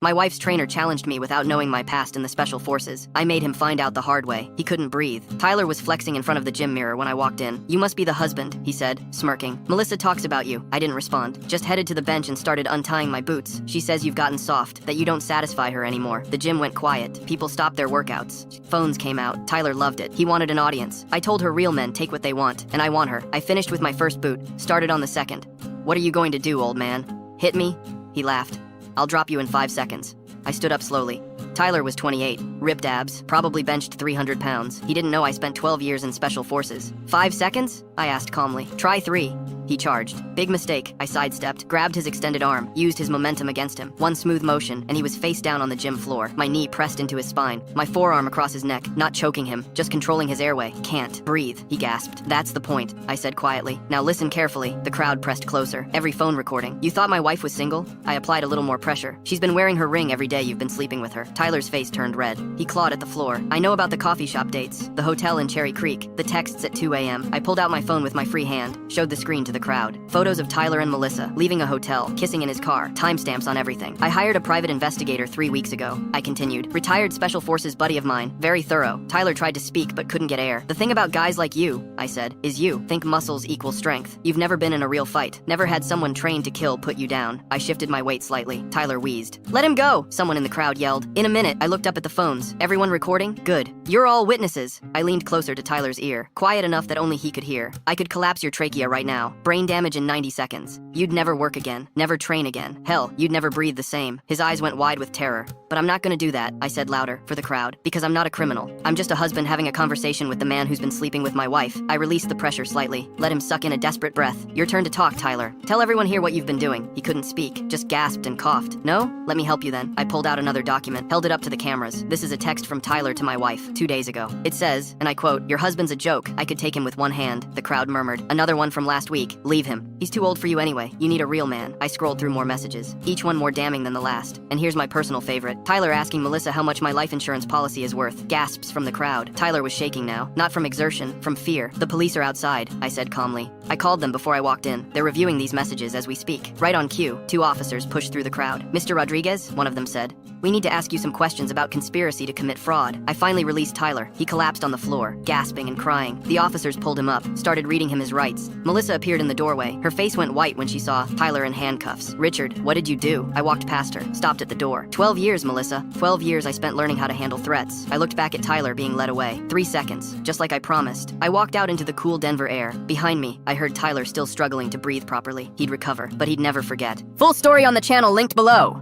My wife's trainer challenged me without knowing my past in the special forces. I made him find out the hard way. He couldn't breathe. Tayler was flexing in front of the gym mirror when I walked in. You must be the husband, he said, smirking. Melissa talks about you. I didn't respond. Just headed to the bench and started untying my boots. She says you've gotten soft, that you don't satisfy her anymore. The gym went quiet. People stopped their workouts. Phones came out. Tayler loved it. He wanted an audience. I told her real men take what they want, and I want her. I finished with my first boot, started on the second. What are you going to do, old man? Hit me? He laughed. I'll drop you in 5 seconds. I stood up slowly. Tayler was 28, ripped abs, probably benched 300 pounds. He didn't know I spent 12 years in special forces. 5 seconds? I asked calmly. Try 3. He charged. Big mistake. I sidestepped, grabbed his extended arm, used his momentum against him. One smooth motion, and he was face down on the gym floor. My knee pressed into his spine, my forearm across his neck, not choking him, just controlling his airway. Can't breathe, he gasped. That's the point, I said quietly. Now listen carefully. The crowd pressed closer, every phone recording. You thought my wife was single? I applied a little more pressure. She's been wearing her ring every day you've been sleeping with her. Tayler's face turned red. He clawed at the floor. I know about the coffee shop dates, the hotel in Cherry Creek, the texts at 2 a.m. I pulled out my phone with my free hand, showed the screen to the crowd. Photos of Tayler and Melissa, leaving a hotel, kissing in his car, timestamps on everything. I hired a private investigator 3 weeks ago, I continued. Retired special forces buddy of mine, very thorough. Tayler tried to speak but couldn't get air. The thing about guys like you, I said, is you think muscles equal strength. You've never been in a real fight, never had someone trained to kill put you down. I shifted my weight slightly. Tayler wheezed. Let him go, someone in the crowd yelled. In a minute, I looked up at the phones. Everyone recording? Good. You're all witnesses. I leaned closer to Tyler's ear, quiet enough that only he could hear. I could collapse your trachea right now. Brain damage in 90 seconds. You'd never work again, never train again. Hell, you'd never breathe the same. His eyes went wide with terror. But I'm not gonna do that, I said louder, for the crowd, because I'm not a criminal. I'm just a husband having a conversation with the man who's been sleeping with my wife. I released the pressure slightly, let him suck in a desperate breath. Your turn to talk, Tayler. Tell everyone here what you've been doing. He couldn't speak, just gasped and coughed. No? Let me help you then. I pulled out another document, held it up to the cameras. This is a text from Tayler to my wife, 2 days ago. It says, and I quote, your husband's a joke. I could take him with one hand. The crowd murmured. Another one from last week. Leave him. He's too old for you anyway. You need a real man. I scrolled through more messages, each one more damning than the last. And here's my personal favorite. Tayler asking Melissa how much my life insurance policy is worth. Gasps from the crowd. Tayler was shaking now, not from exertion, from fear. The police are outside, I said calmly. I called them before I walked in. They're reviewing these messages as we speak. Right on cue, 2 officers pushed through the crowd. Mr. Rodriguez, one of them said, we need to ask you some questions about conspiracy to commit fraud. I finally released Tayler. He collapsed on the floor, gasping and crying. The officers pulled him up, started reading him his rights. Melissa appeared in the doorway. Her face went white when she saw Tayler in handcuffs. Richard, what did you do? I walked past her, stopped at the door. 12 years, Melissa. 12 years I spent learning how to handle threats. I looked back at Tayler being led away. 3 seconds, just like I promised. I walked out into the cool Denver air. Behind me, I heard Tayler still struggling to breathe properly. He'd recover, but he'd never forget. Full story on the channel linked below.